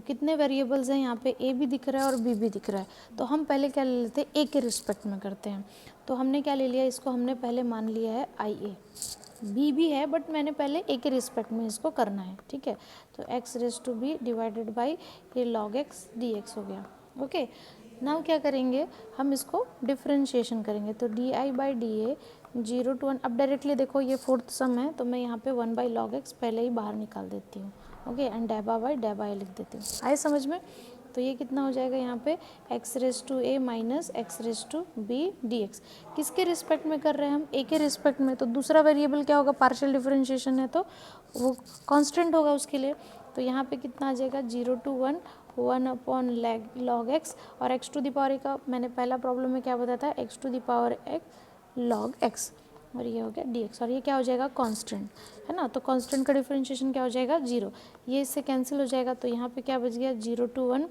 कितने वेरिएबल्स हैं यहाँ पे, ए भी दिख रहा है और बी भी दिख रहा है, तो हम पहले क्या ले लेते हैं, ए के रिस्पेक्ट में करते हैं। तो हमने क्या ले लिया, इसको हमने पहले मान लिया है आई ए, बी भी है बट मैंने पहले ए के रिस्पेक्ट में इसको करना है, ठीक है। तो X raise to B divided by ये लॉग एक्स डी एक्स हो गया, ओके। नाउ क्या करेंगे, हम इसको डिफ्रेंशिएशन करेंगे, तो D I by D A 0 to 1। अब डायरेक्टली देखो ये फोर्थ सम है, तो मैं यहाँ पे 1 बाई लॉग एक्स पहले ही बाहर निकाल देती हूँ, ओके, एंड डेबा बाई डेबा ए लिख देती हूँ। आए समझ में? तो ये कितना हो जाएगा यहाँ पे, X raise to A minus X raise to B D X. किसके रिस्पेक्ट में कर रहे हैं हम, ए के रिस्पेक्ट में, तो दूसरा वेरिएबल क्या होगा, पार्शियल डिफरेंशिएशन है तो वो कांस्टेंट होगा उसके लिए। तो यहाँ पे कितना आ जाएगा, 0 to 1 1 अपॉन लॉग एक्स, और X to the power A का मैंने पहला प्रॉब्लम में क्या बताया था, X to the power X log X, और ये हो गया डी एक्स, और ये क्या हो जाएगा, कांस्टेंट है ना। तो कांस्टेंट का डिफरेंशिएशन क्या हो जाएगा, 0, ये इससे कैंसिल हो जाएगा। तो यहाँ पे क्या बच गया, 0 to 1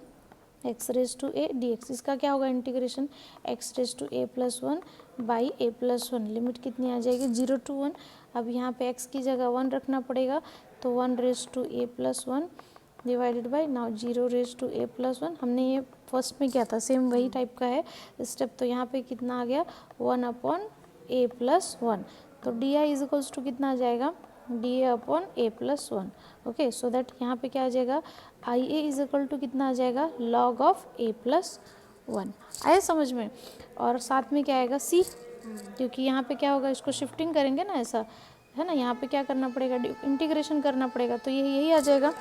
X raise to A D X. इसका क्या होगा integration, X raise to A plus 1 by A plus 1, limit कितनी आ जाएगी, 0 to 1। अब यहाँ पे एक्स की जगह 1 रखना पड़ेगा, तो 1 raise to A plus 1 divided by now 0 raise to A plus 1। हमने ये फर्स्ट में किया था, सेम वही टाइप का है स्टेप। तो यहाँ पे कितना आ गया, 1 अपॉन ए प्लस 1। तो D I is equals to कितना आ जाएगा, D A upon A plus 1, okay. So that यहाँ पे क्या आ जाएगा, I A is equal to कितना आ जाएगा, लॉग ऑफ ए प्लस 1। आए समझ में? और साथ में क्या आएगा, सी, क्योंकि यहाँ पे क्या होगा, इसको शिफ्टिंग करेंगे ना, ऐसा है ना, यहाँ पे क्या करना पड़ेगा, इंटीग्रेशन करना पड़ेगा, तो यही आ जाएगा।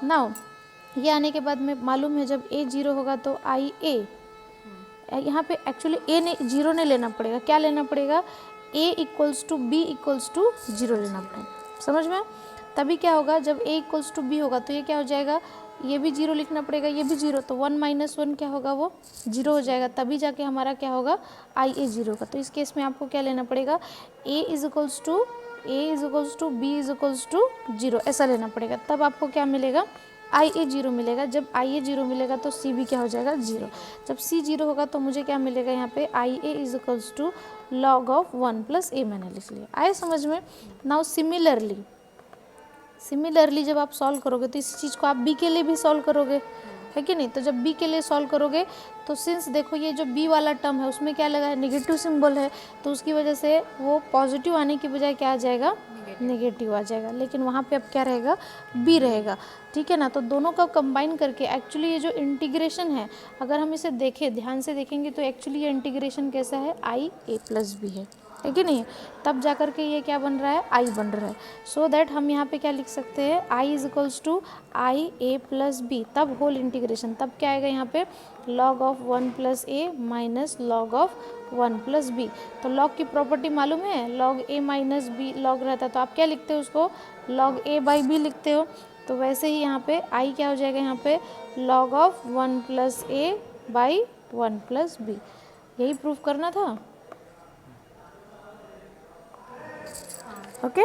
नाउ ये आने के बाद में मालूम है जब ए 0 होगा तो आई ए, यहाँ पे एक्चुअली ए ने 0 नहीं लेना पड़ेगा, क्या लेना पड़ेगा, A equals to B equals to 0 लेना पड़ेगा, समझ में? तभी क्या होगा, जब ए इक्वल्स टू बी होगा तो ये क्या हो जाएगा, ये भी 0 लिखना पड़ेगा, ये भी 0, तो 1 माइनस 1 क्या होगा, वो 0 हो जाएगा, तभी जाके हमारा क्या होगा, आई ए 0 का। तो इस केस में आपको क्या लेना पड़ेगा, A is equals to B is equals to 0, ऐसा लेना पड़ेगा, तब आपको क्या मिलेगा, आई ए 0 मिलेगा। जब आई ए 0 मिलेगा तो सी भी क्या हो जाएगा, 0। जब सी 0 होगा तो मुझे क्या मिलेगा, यहाँ पे I A is equals to log of 1 plus A मैंने लिख लिया। आए समझ में? नाउ सिमिलरली जब आप सॉल्व करोगे तो इस चीज़ को आप बी के लिए भी सॉल्व करोगे, है कि नहीं। तो जब बी के लिए सॉल्व करोगे तो सिंस देखो ये जो बी वाला टर्म है उसमें क्या लगा है, नेगेटिव सिंबल है, तो उसकी वजह से वो पॉजिटिव आने की बजाय क्या आ जाएगा, नेगेटिव आ जाएगा। लेकिन वहाँ पे अब क्या रहेगा, बी रहेगा, ठीक है ना। तो दोनों का कंबाइन करके एक्चुअली ये जो इंटीग्रेशन है, अगर हम इसे देखें, ध्यान से देखेंगे तो एक्चुअली ये इंटीग्रेशन कैसा है, आई ए प्लस बी है कि नहीं। तब जा कर के ये क्या बन रहा है, आई बन रहा है। सो दैट हम यहाँ पे क्या लिख सकते हैं, I is equals to I A plus B, तब होल इंटीग्रेशन, तब क्या आएगा यहाँ पे, log of 1 plus A minus log of 1 plus B. तो लॉग की प्रॉपर्टी मालूम है, log A minus B log रहता है, तो आप क्या लिखते हो उसको, लॉग ए बाई बी लिखते हो। तो वैसे ही यहाँ पे आई क्या हो जाएगा, यहाँ पे log of 1 plus A by 1 plus B. यही प्रूफ करना था, ओके।